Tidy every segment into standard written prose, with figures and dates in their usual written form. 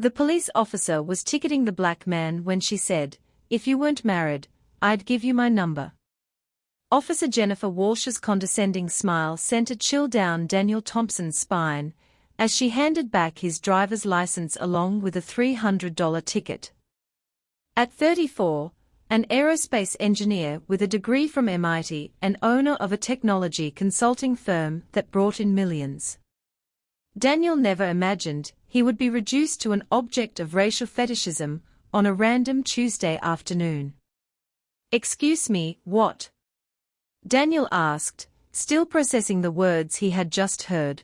The police officer was ticketing the black man when she said, "If you weren't married, I'd give you my number." Officer Jennifer Walsh's condescending smile sent a chill down Daniel Thompson's spine as she handed back his driver's license along with a $300 ticket. At 34, an aerospace engineer with a degree from MIT and owner of a technology consulting firm that brought in millions, Daniel never imagined he would be reduced to an object of racial fetishism on a random Tuesday afternoon. "Excuse me, what?" Daniel asked, still processing the words he had just heard.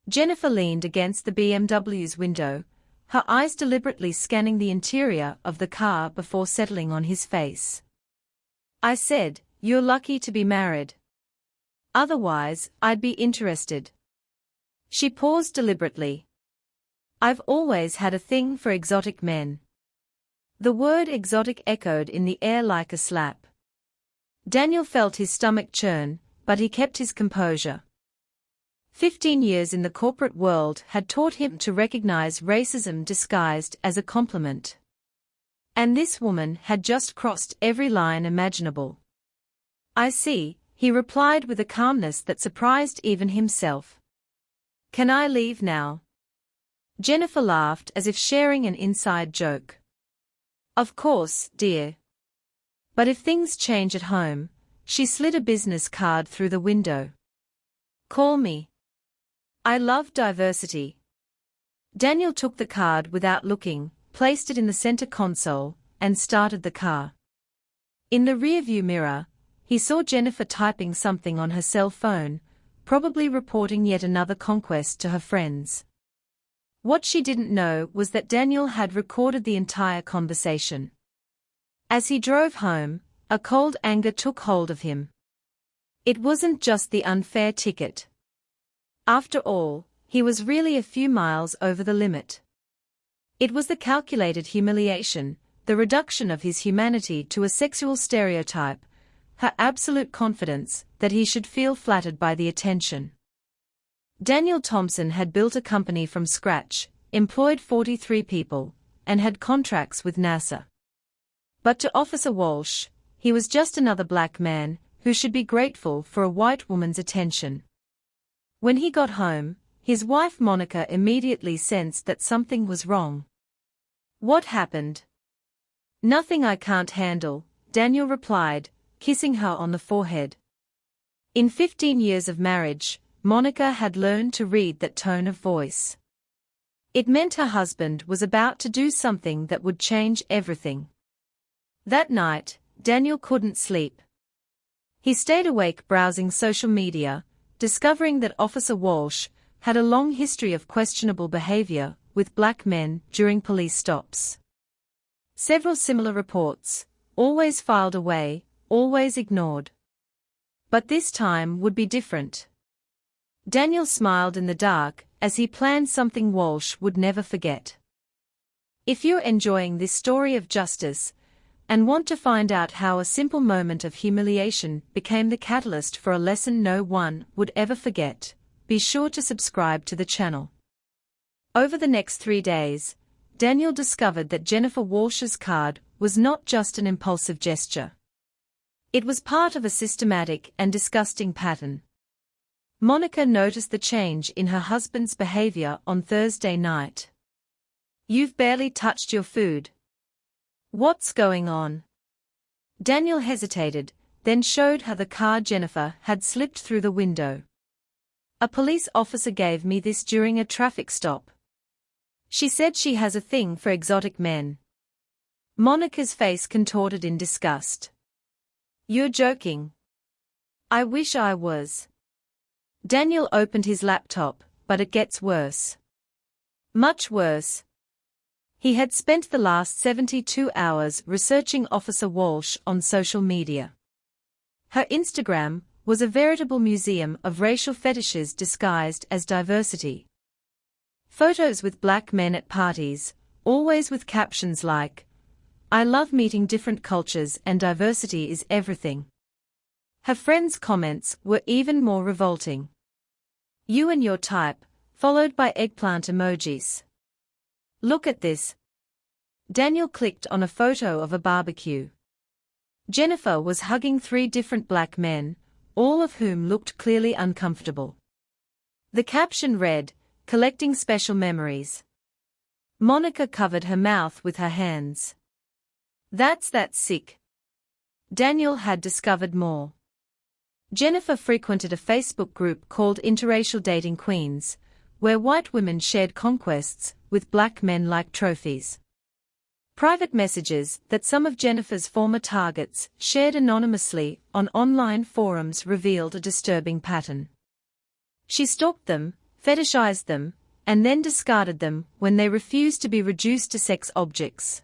Jennifer leaned against the BMW's window, her eyes deliberately scanning the interior of the car before settling on his face. "I said, you're lucky to be married. Otherwise, I'd be interested." She paused deliberately. "I've always had a thing for exotic men." The word exotic echoed in the air like a slap. Daniel felt his stomach churn, but he kept his composure. 15 years in the corporate world had taught him to recognize racism disguised as a compliment. And this woman had just crossed every line imaginable. "I see," he replied with a calmness that surprised even himself. "Can I leave now?" Jennifer laughed as if sharing an inside joke. "Of course, dear. But if things change at home," she slid a business card through the window. "Call me. I love diversity." Daniel took the card without looking, placed it in the center console, and started the car. In the rearview mirror, he saw Jennifer typing something on her cell phone, probably reporting yet another conquest to her friends. What she didn't know was that Daniel had recorded the entire conversation. As he drove home, a cold anger took hold of him. It wasn't just the unfair ticket. After all, he was really a few miles over the limit. It was the calculated humiliation, the reduction of his humanity to a sexual stereotype, her absolute confidence that he should feel flattered by the attention. Daniel Thompson had built a company from scratch, employed 43 people, and had contracts with NASA. But to Officer Walsh, he was just another black man who should be grateful for a white woman's attention. When he got home, his wife Monica immediately sensed that something was wrong. "What happened?" "Nothing I can't handle," Daniel replied, kissing her on the forehead. In 15 years of marriage, Monica had learned to read that tone of voice. It meant her husband was about to do something that would change everything. That night, Daniel couldn't sleep. He stayed awake browsing social media, discovering that Officer Walsh had a long history of questionable behavior with black men during police stops. Several similar reports, always filed away, always ignored. But this time would be different. Daniel smiled in the dark as he planned something Walsh would never forget. If you're enjoying this story of justice, and want to find out how a simple moment of humiliation became the catalyst for a lesson no one would ever forget, be sure to subscribe to the channel. Over the next 3 days, Daniel discovered that Jennifer Walsh's card was not just an impulsive gesture. It was part of a systematic and disgusting pattern. Monica noticed the change in her husband's behavior on Thursday night. "You've barely touched your food. What's going on?" Daniel hesitated, then showed her the card Jennifer had slipped through the window. "A police officer gave me this during a traffic stop. She said she has a thing for exotic men." Monica's face contorted in disgust. "You're joking." "I wish I was." Daniel opened his laptop, but it gets worse. Much worse. He had spent the last 72 hours researching Officer Walsh on social media. Her Instagram was a veritable museum of racial fetishes disguised as diversity. Photos with black men at parties, always with captions like, "I love meeting different cultures and diversity is everything." Her friends' comments were even more revolting. "You and your type," followed by eggplant emojis. Look at this. Daniel clicked on a photo of a barbecue. Jennifer was hugging 3 different black men, all of whom looked clearly uncomfortable. The caption read, "Collecting special memories." Monica covered her mouth with her hands. That's sick. Daniel had discovered more. Jennifer frequented a Facebook group called Interracial Dating Queens, where white women shared conquests with black men like trophies. Private messages that some of Jennifer's former targets shared anonymously on online forums revealed a disturbing pattern. She stalked them, fetishized them, and then discarded them when they refused to be reduced to sex objects.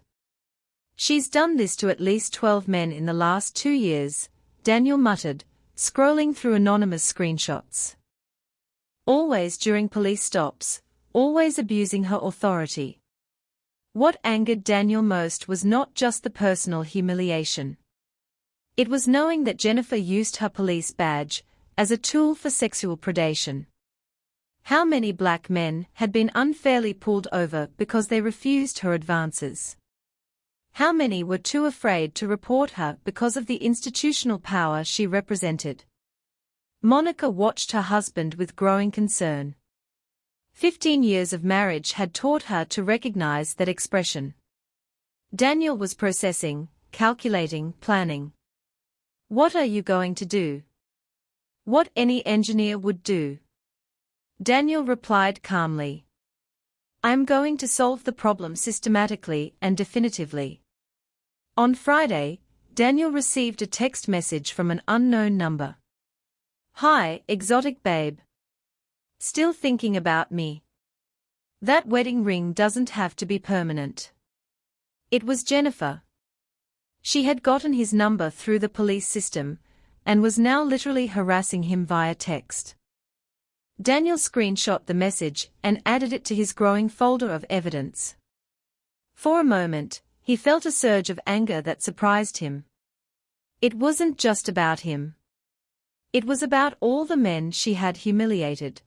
She's done this to at least 12 men in the last 2 years, Daniel muttered, scrolling through anonymous screenshots. Always during police stops, always abusing her authority. What angered Daniel most was not just the personal humiliation. It was knowing that Jennifer used her police badge as a tool for sexual predation. How many black men had been unfairly pulled over because they refused her advances? How many were too afraid to report her because of the institutional power she represented? Monica watched her husband with growing concern. 15 years of marriage had taught her to recognize that expression. Daniel was processing, calculating, planning. What are you going to do? What any engineer would do. Daniel replied calmly. I'm going to solve the problem systematically and definitively. On Friday, Daniel received a text message from an unknown number. Hi, exotic babe. Still thinking about me? That wedding ring doesn't have to be permanent. It was Jennifer. She had gotten his number through the police system, and was now literally harassing him via text. Daniel screenshot the message and added it to his growing folder of evidence. For a moment, he felt a surge of anger that surprised him. It wasn't just about him. It was about all the men she had humiliated.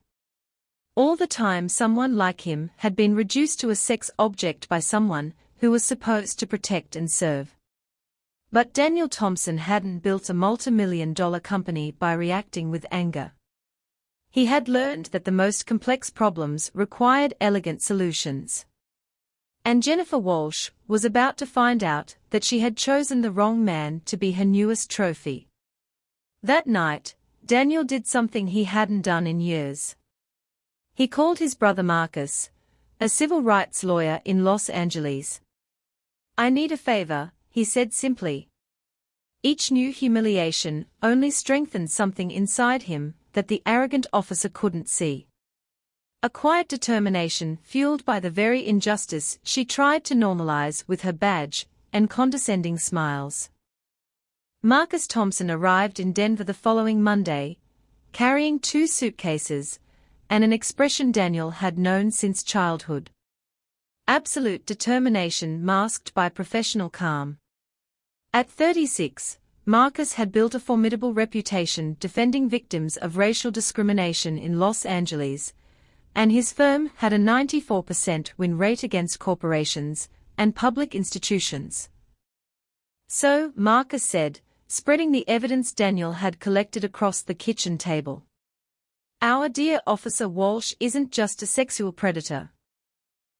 All the time someone like him had been reduced to a sex object by someone who was supposed to protect and serve. But Daniel Thompson hadn't built a multi-million-dollar company by reacting with anger. He had learned that the most complex problems required elegant solutions. And Jennifer Walsh was about to find out that she had chosen the wrong man to be her newest trophy. That night, Daniel did something he hadn't done in years. He called his brother Marcus, a civil rights lawyer in Los Angeles. I need a favor, he said simply. Each new humiliation only strengthened something inside him that the arrogant officer couldn't see. A quiet determination fueled by the very injustice she tried to normalize with her badge and condescending smiles. Marcus Thompson arrived in Denver the following Monday, carrying 2 suitcases, and an expression Daniel had known since childhood. Absolute determination masked by professional calm. At 36, Marcus had built a formidable reputation defending victims of racial discrimination in Los Angeles, and his firm had a 94% win rate against corporations and public institutions. So, Marcus said, spreading the evidence Daniel had collected across the kitchen table. Our dear Officer Walsh isn't just a sexual predator.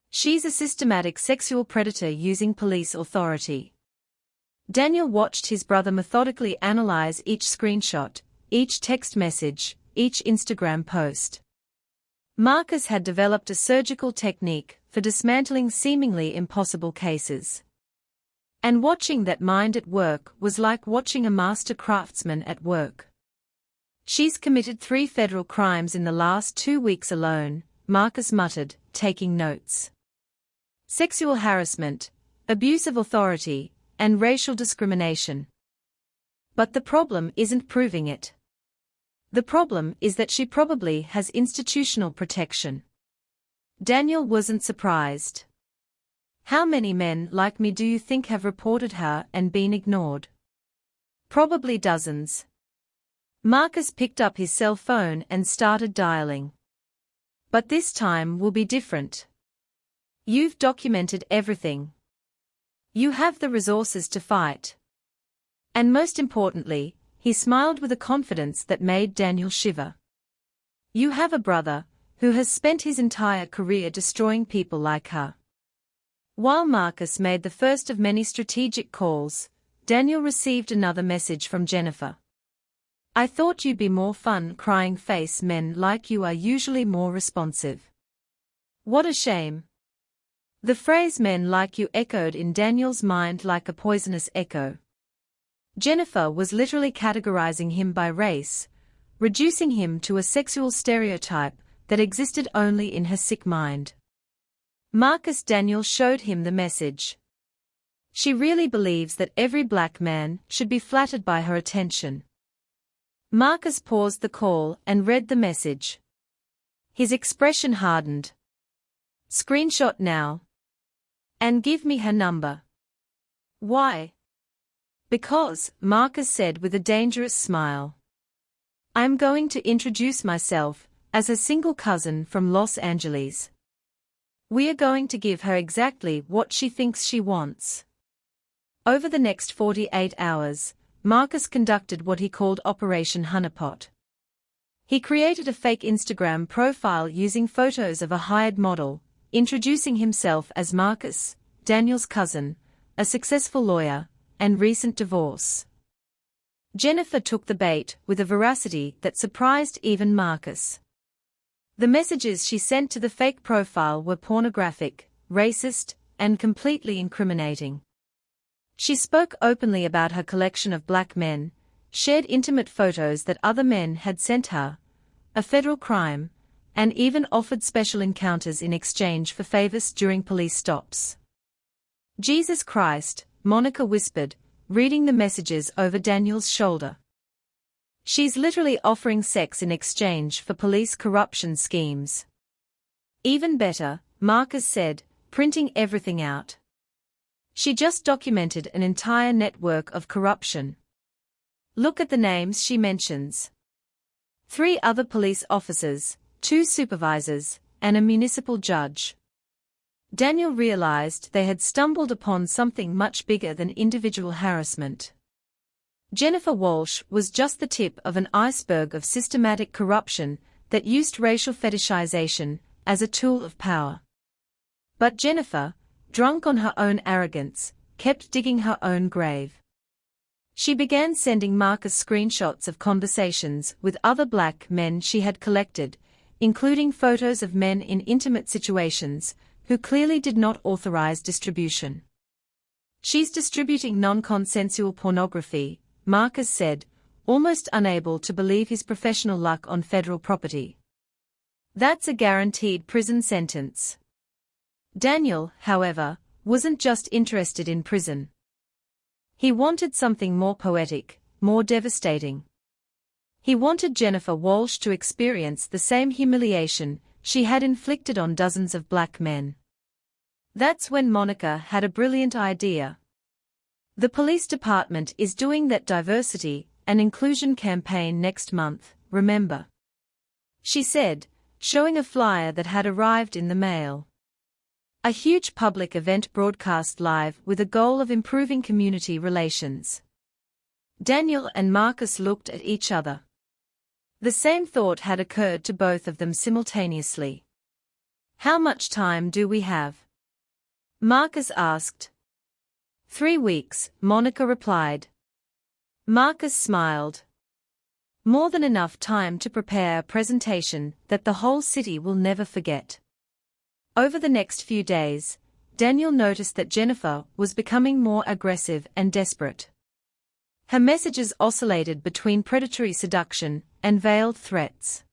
She's a systematic sexual predator using police authority. Daniel watched his brother methodically analyze each screenshot, each text message, each Instagram post. Marcus had developed a surgical technique for dismantling seemingly impossible cases. And watching that mind at work was like watching a master craftsman at work. She's committed 3 federal crimes in the last 2 weeks alone, Marcus muttered, taking notes. Sexual harassment, abuse of authority, and racial discrimination. But the problem isn't proving it. The problem is that she probably has institutional protection. Daniel wasn't surprised. How many men like me do you think have reported her and been ignored? Probably dozens. Marcus picked up his cell phone and started dialing. But this time will be different. You've documented everything. You have the resources to fight. And most importantly, he smiled with a confidence that made Daniel shiver. You have a brother who has spent his entire career destroying people like her. While Marcus made the first of many strategic calls, Daniel received another message from Jennifer. I thought you'd be more fun. Crying face. Men like you are usually more responsive. What a shame. The phrase men like you echoed in Daniel's mind like a poisonous echo. Jennifer was literally categorizing him by race, reducing him to a sexual stereotype that existed only in her sick mind. Marcus. Daniel showed him the message. She really believes that every black man should be flattered by her attention. Marcus paused the call and read the message. His expression hardened. Screenshot now. And give me her number. Why? Because, Marcus said with a dangerous smile. I'm going to introduce myself as a single cousin from Los Angeles. We are going to give her exactly what she thinks she wants. Over the next 48 hours, Marcus conducted what he called Operation Honeypot. He created a fake Instagram profile using photos of a hired model, introducing himself as Marcus, Daniel's cousin, a successful lawyer, and recent divorce. Jennifer took the bait with a veracity that surprised even Marcus. The messages she sent to the fake profile were pornographic, racist, and completely incriminating. She spoke openly about her collection of black men, shared intimate photos that other men had sent her, a federal crime, and even offered special encounters in exchange for favors during police stops. Jesus Christ, Monica whispered, reading the messages over Daniel's shoulder. She's literally offering sex in exchange for police corruption schemes. Even better, Marcus said, printing everything out. She just documented an entire network of corruption. Look at the names she mentions. 3 other police officers, 2 supervisors, and a municipal judge. Daniel realized they had stumbled upon something much bigger than individual harassment. Jennifer Walsh was just the tip of an iceberg of systematic corruption that used racial fetishization as a tool of power. But Jennifer, drunk on her own arrogance, kept digging her own grave. She began sending Marcus screenshots of conversations with other black men she had collected, including photos of men in intimate situations, who clearly did not authorize distribution. She's distributing non-consensual pornography, Marcus said, almost unable to believe his professional luck on federal property. That's a guaranteed prison sentence. Daniel, however, wasn't just interested in prison. He wanted something more poetic, more devastating. He wanted Jennifer Walsh to experience the same humiliation she had inflicted on dozens of black men. That's when Monica had a brilliant idea. The police department is doing that diversity and inclusion campaign next month, remember? She said, showing a flyer that had arrived in the mail. A huge public event broadcast live with a goal of improving community relations. Daniel and Marcus looked at each other. The same thought had occurred to both of them simultaneously. How much time do we have? Marcus asked. 3 weeks, Monica replied. Marcus smiled. More than enough time to prepare a presentation that the whole city will never forget. Over the next few days, Daniel noticed that Jennifer was becoming more aggressive and desperate. Her messages oscillated between predatory seduction and veiled threats.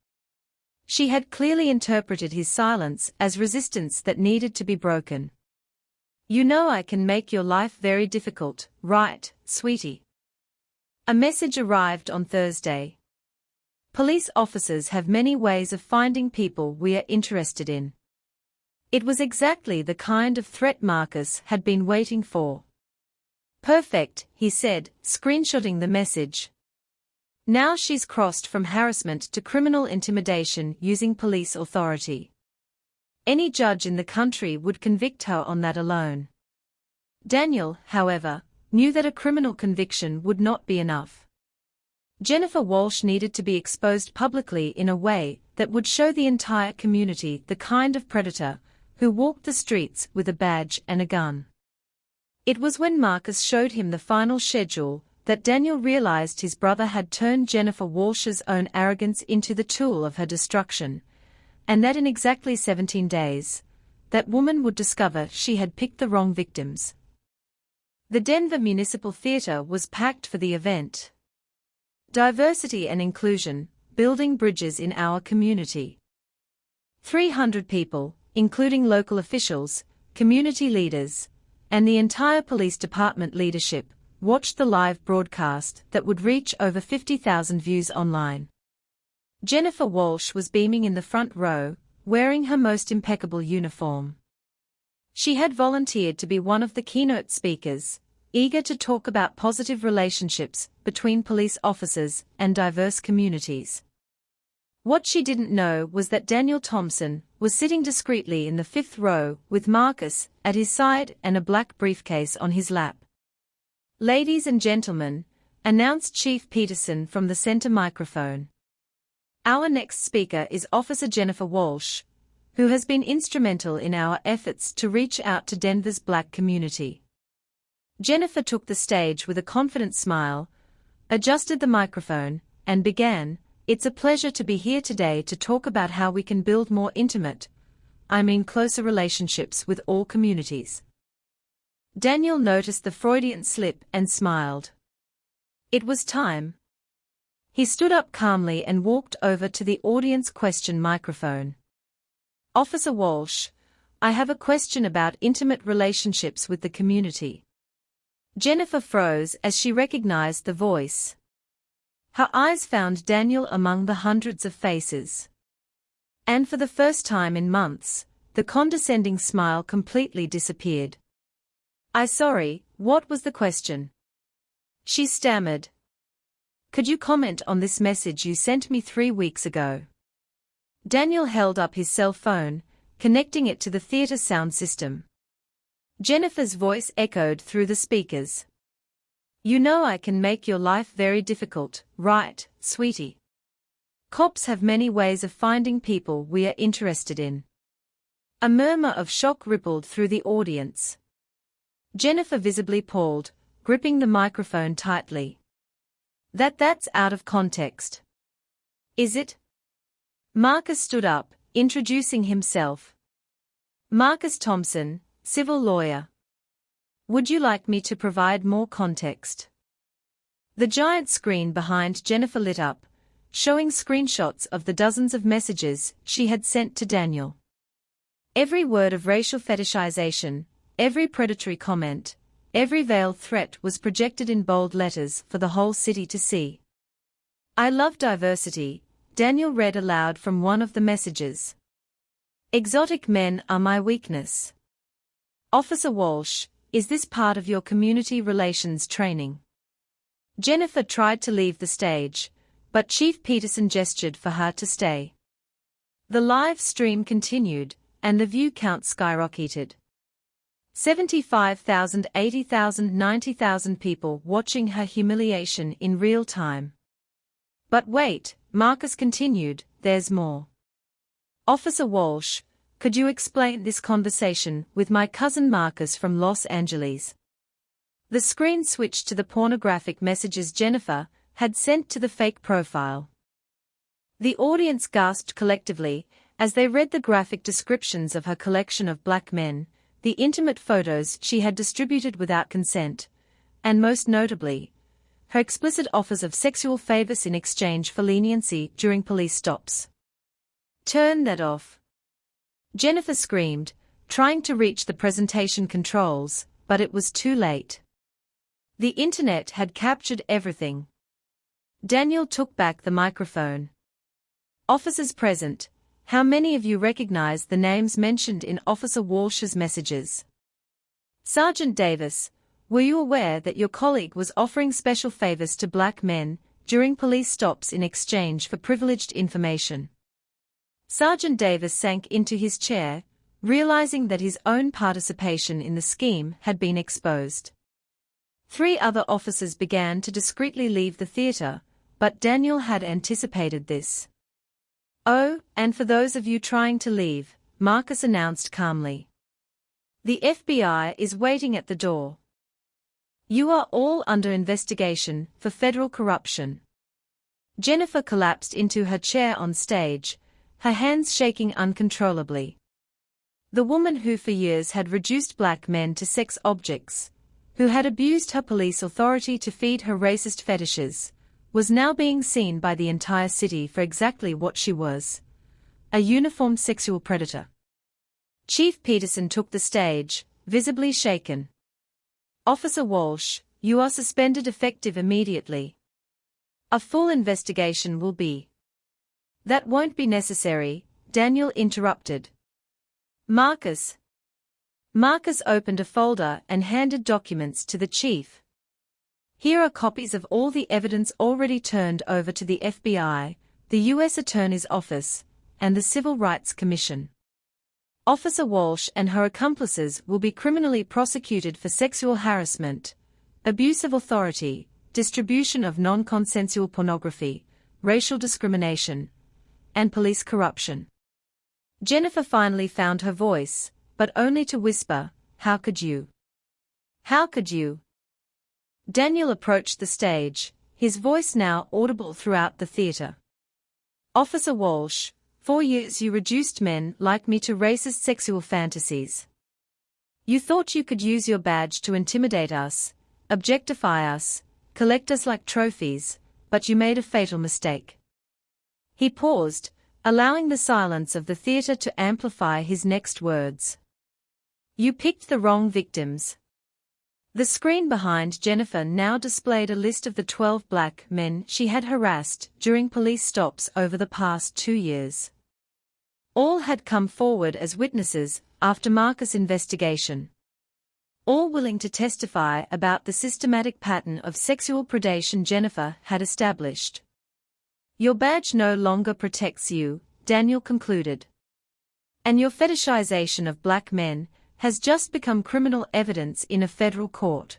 She had clearly interpreted his silence as resistance that needed to be broken. You know I can make your life very difficult, right, sweetie? A message arrived on Thursday. Police officers have many ways of finding people we are interested in. It was exactly the kind of threat Marcus had been waiting for. Perfect, he said, screenshotting the message. Now she's crossed from harassment to criminal intimidation using police authority. Any judge in the country would convict her on that alone. Daniel, however, knew that a criminal conviction would not be enough. Jennifer Walsh needed to be exposed publicly in a way that would show the entire community the kind of predator who walked the streets with a badge and a gun. It was when Marcus showed him the final schedule that Daniel realized his brother had turned Jennifer Walsh's own arrogance into the tool of her destruction, and that in exactly 17 days, that woman would discover she had picked the wrong victims. The Denver Municipal Theater was packed for the event. Diversity and inclusion, building bridges in our community. 300 people, including local officials, community leaders, and the entire police department leadership, watched the live broadcast that would reach over 50,000 views online. Jennifer Walsh was beaming in the front row, wearing her most impeccable uniform. She had volunteered to be one of the keynote speakers, eager to talk about positive relationships between police officers and diverse communities. What she didn't know was that Daniel Thompson was sitting discreetly in the fifth row with Marcus at his side and a black briefcase on his lap. "Ladies and gentlemen," announced Chief Peterson from the center microphone. "Our next speaker is Officer Jennifer Walsh, who has been instrumental in our efforts to reach out to Denver's black community." Jennifer took the stage with a confident smile, adjusted the microphone, and began, "It's a pleasure to be here today to talk about how we can build more intimate, closer relationships with all communities." Daniel noticed the Freudian slip and smiled. It was time. He stood up calmly and walked over to the audience question microphone. "Officer Walsh, I have a question about intimate relationships with the community." Jennifer froze as she recognized the voice. Her eyes found Daniel among the hundreds of faces. And for the first time in months, the condescending smile completely disappeared. Sorry, what was the question?" she stammered. "Could you comment on this message you sent me 3 weeks ago?" Daniel held up his cell phone, connecting it to the theater sound system. Jennifer's voice echoed through the speakers. "You know I can make your life very difficult, right, sweetie? Cops have many ways of finding people we are interested in." A murmur of shock rippled through the audience. Jennifer visibly paused, gripping the microphone tightly. That's out of context. Is it?" Marcus stood up, introducing himself. "Marcus Thompson, civil lawyer. Would you like me to provide more context?" The giant screen behind Jennifer lit up, showing screenshots of the dozens of messages she had sent to Daniel. Every word of racial fetishization, every predatory comment, every veiled threat was projected in bold letters for the whole city to see. "I love diversity," Daniel read aloud from one of the messages. "Exotic men are my weakness. Officer Walsh, is this part of your community relations training?" Jennifer tried to leave the stage, but Chief Peterson gestured for her to stay. The live stream continued, and the view count skyrocketed. 75,000, 80,000, 90,000 people watching her humiliation in real time. "But wait," Marcus continued, "there's more. Officer Walsh, could you explain this conversation with my cousin Marcus from Los Angeles?" The screen switched to the pornographic messages Jennifer had sent to the fake profile. The audience gasped collectively as they read the graphic descriptions of her collection of black men, the intimate photos she had distributed without consent, and most notably, her explicit offers of sexual favors in exchange for leniency during police stops. "Turn that off," Jennifer screamed, trying to reach the presentation controls, but it was too late. The internet had captured everything. Daniel took back the microphone. "Officers present, how many of you recognize the names mentioned in Officer Walsh's messages? Sergeant Davis, were you aware that your colleague was offering special favors to black men during police stops in exchange for privileged information?" Sergeant Davis sank into his chair, realizing that his own participation in the scheme had been exposed. 3 other officers began to discreetly leave the theater, but Daniel had anticipated this. "Oh, and for those of you trying to leave," Marcus announced calmly, "the FBI is waiting at the door. You are all under investigation for federal corruption." Jennifer collapsed into her chair on stage, her hands shaking uncontrollably. The woman who for years had reduced black men to sex objects, who had abused her police authority to feed her racist fetishes, was now being seen by the entire city for exactly what she was: a uniformed sexual predator. Chief Peterson took the stage, visibly shaken. "Officer Walsh, you are suspended effective immediately. A full investigation will be—" "That won't be necessary," Daniel interrupted. Marcus opened a folder and handed documents to the chief. "Here are copies of all the evidence already turned over to the FBI, the U.S. Attorney's Office, and the Civil Rights Commission. Officer Walsh and her accomplices will be criminally prosecuted for sexual harassment, abuse of authority, distribution of non-consensual pornography, racial discrimination, and police corruption." Jennifer finally found her voice, but only to whisper, "How could you? How could you?" Daniel approached the stage, his voice now audible throughout the theater. "Officer Walsh, for years you reduced men like me to racist sexual fantasies. You thought you could use your badge to intimidate us, objectify us, collect us like trophies, but you made a fatal mistake." He paused, allowing the silence of the theater to amplify his next words. "You picked the wrong victims." The screen behind Jennifer now displayed a list of the 12 black men she had harassed during police stops over the past 2 years. All had come forward as witnesses after Marcus' investigation. All willing to testify about the systematic pattern of sexual predation Jennifer had established. "Your badge no longer protects you," Daniel concluded. "And your fetishization of black men has just become criminal evidence in a federal court."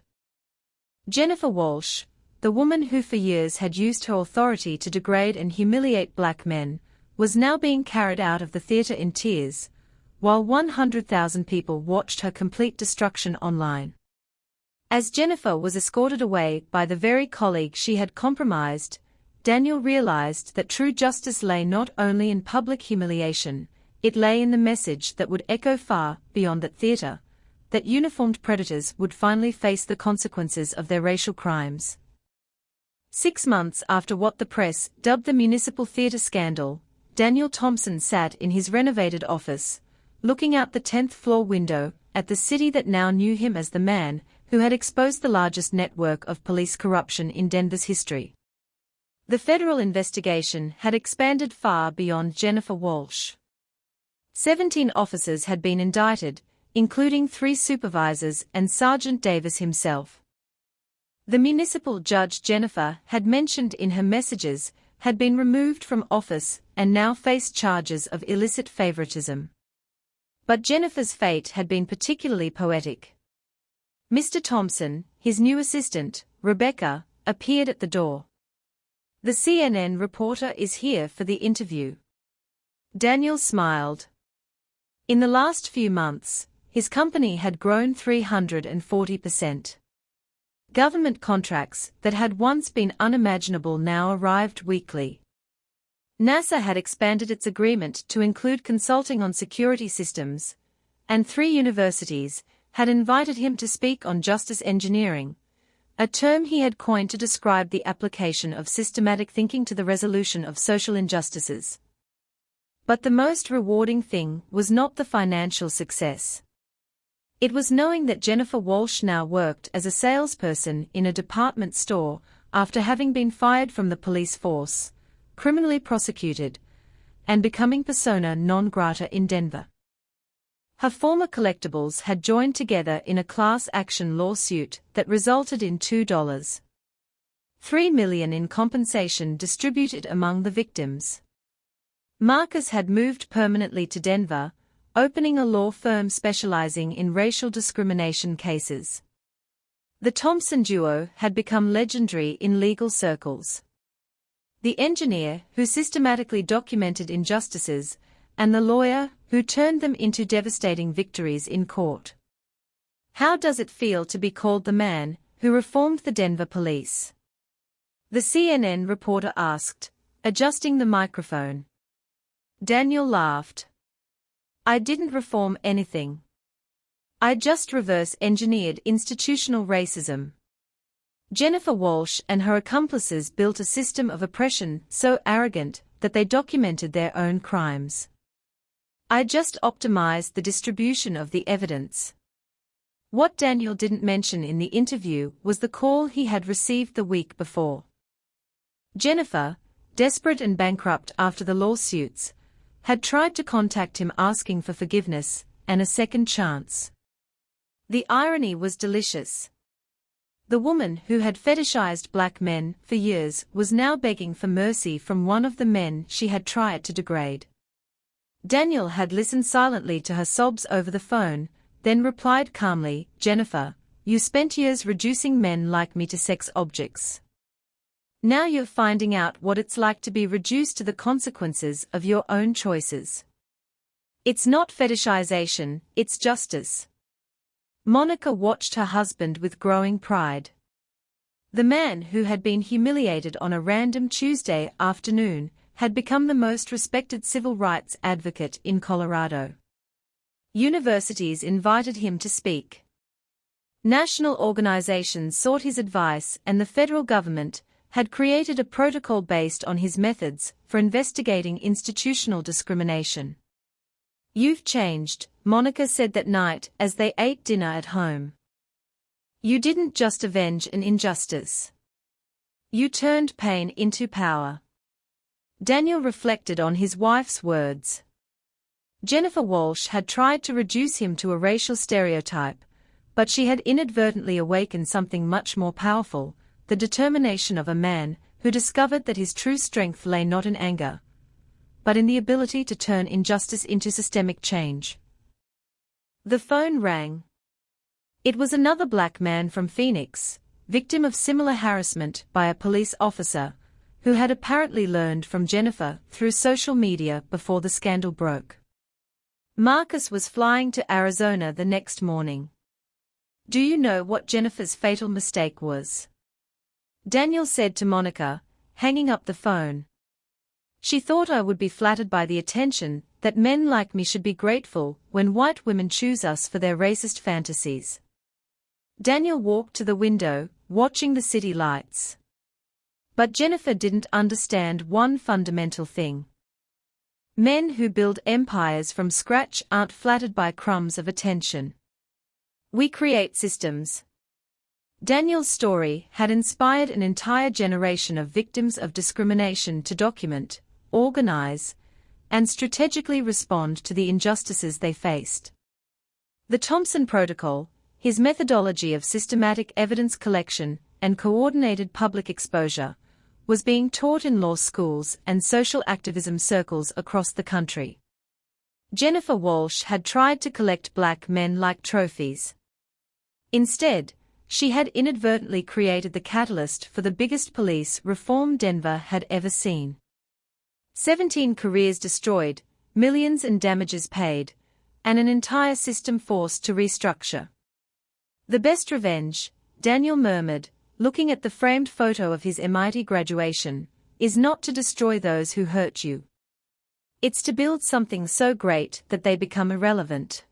Jennifer Walsh, the woman who for years had used her authority to degrade and humiliate black men, was now being carried out of the theater in tears, while 100,000 people watched her complete destruction online. As Jennifer was escorted away by the very colleague she had compromised, Daniel realized that true justice lay not only in public humiliation, it lay in the message that would echo far beyond that theater, that uniformed predators would finally face the consequences of their racial crimes. 6 months after what the press dubbed the municipal theater scandal, Daniel Thompson sat in his renovated office, looking out the 10th floor window at the city that now knew him as the man who had exposed the largest network of police corruption in Denver's history. The federal investigation had expanded far beyond Jennifer Walsh. 17 officers had been indicted, including 3 supervisors and Sergeant Davis himself. The municipal judge Jennifer had mentioned in her messages had been removed from office and now faced charges of illicit favoritism. But Jennifer's fate had been particularly poetic. Mr. Thompson, his new assistant, Rebecca, appeared at the door. "The CNN reporter is here for the interview." Daniel smiled. In the last few months, his company had grown 340%. Government contracts that had once been unimaginable now arrived weekly. NASA had expanded its agreement to include consulting on security systems, and 3 universities had invited him to speak on justice engineering, a term he had coined to describe the application of systematic thinking to the resolution of social injustices. But the most rewarding thing was not the financial success. It was knowing that Jennifer Walsh now worked as a salesperson in a department store after having been fired from the police force, criminally prosecuted, and becoming persona non grata in Denver. Her former collectibles had joined together in a class action lawsuit that resulted in $2.3 million in compensation distributed among the victims. Marcus had moved permanently to Denver, opening a law firm specializing in racial discrimination cases. The Thompson duo had become legendary in legal circles. The engineer who systematically documented injustices, and the lawyer who turned them into devastating victories in court. How does it feel to be called the man who reformed the Denver police? The CNN reporter asked, adjusting the microphone. Daniel laughed. I didn't reform anything. I just reverse-engineered institutional racism. Jennifer Walsh and her accomplices built a system of oppression so arrogant that they documented their own crimes. I just optimized the distribution of the evidence. What Daniel didn't mention in the interview was the call he had received the week before. Jennifer, desperate and bankrupt after the lawsuits, had tried to contact him asking for forgiveness and a second chance. The irony was delicious. The woman who had fetishized black men for years was now begging for mercy from one of the men she had tried to degrade. Daniel had listened silently to her sobs over the phone, then replied calmly, Jennifer, you spent years reducing men like me to sex objects. Now you're finding out what it's like to be reduced to the consequences of your own choices. It's not fetishization, it's justice. Monica watched her husband with growing pride. The man who had been humiliated on a random Tuesday afternoon had become the most respected civil rights advocate in Colorado. Universities invited him to speak. National organizations sought his advice, and the federal government had created a protocol based on his methods for investigating institutional discrimination. You've changed, Monica said that night as they ate dinner at home. You didn't just avenge an injustice. You turned pain into power. Daniel reflected on his wife's words. Jennifer Walsh had tried to reduce him to a racial stereotype, but she had inadvertently awakened something much more powerful, the determination of a man who discovered that his true strength lay not in anger, but in the ability to turn injustice into systemic change. The phone rang. It was another black man from Phoenix, victim of similar harassment by a police officer, who had apparently learned from Jennifer through social media before the scandal broke. Marcus was flying to Arizona the next morning. Do you know what Jennifer's fatal mistake was? Daniel said to Monica, hanging up the phone. She thought I would be flattered by the attention, that men like me should be grateful when white women choose us for their racist fantasies. Daniel walked to the window, watching the city lights. But Jennifer didn't understand one fundamental thing. Men who build empires from scratch aren't flattered by crumbs of attention. We create systems. Daniel's story had inspired an entire generation of victims of discrimination to document, organize, and strategically respond to the injustices they faced. The Thompson Protocol, his methodology of systematic evidence collection and coordinated public exposure, was being taught in law schools and social activism circles across the country. Jennifer Walsh had tried to collect black men like trophies. Instead, she had inadvertently created the catalyst for the biggest police reform Denver had ever seen. 17 careers destroyed, millions in damages paid, and an entire system forced to restructure. The best revenge, Daniel murmured, looking at the framed photo of his MIT graduation, is not to destroy those who hurt you. It's to build something so great that they become irrelevant.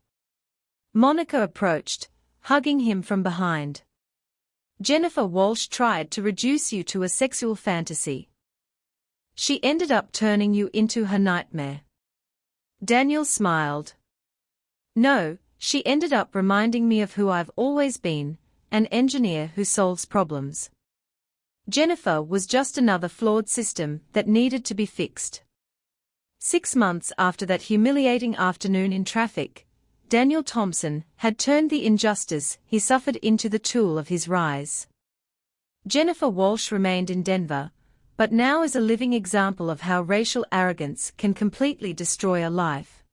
Monica approached, hugging him from behind. Jennifer Walsh tried to reduce you to a sexual fantasy. She ended up turning you into her nightmare. Daniel smiled. No, she ended up reminding me of who I've always been, an engineer who solves problems. Jennifer was just another flawed system that needed to be fixed. 6 months after that humiliating afternoon in traffic, Daniel Thompson had turned the injustice he suffered into the tool of his rise. Jennifer Walsh remained in Denver, but now is a living example of how racial arrogance can completely destroy a life.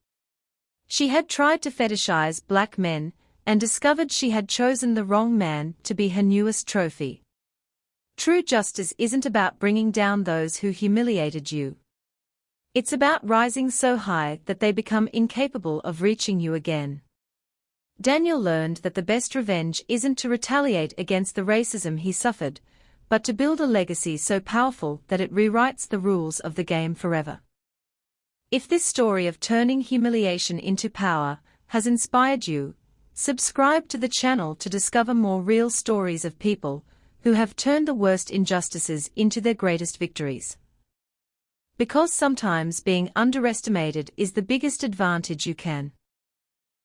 She had tried to fetishize black men, and discovered she had chosen the wrong man to be her newest trophy. True justice isn't about bringing down those who humiliated you. It's about rising so high that they become incapable of reaching you again. Daniel learned that the best revenge isn't to retaliate against the racism he suffered, but to build a legacy so powerful that it rewrites the rules of the game forever. If this story of turning humiliation into power has inspired you, subscribe to the channel to discover more real stories of people who have turned the worst injustices into their greatest victories. Because sometimes being underestimated is the biggest advantage you can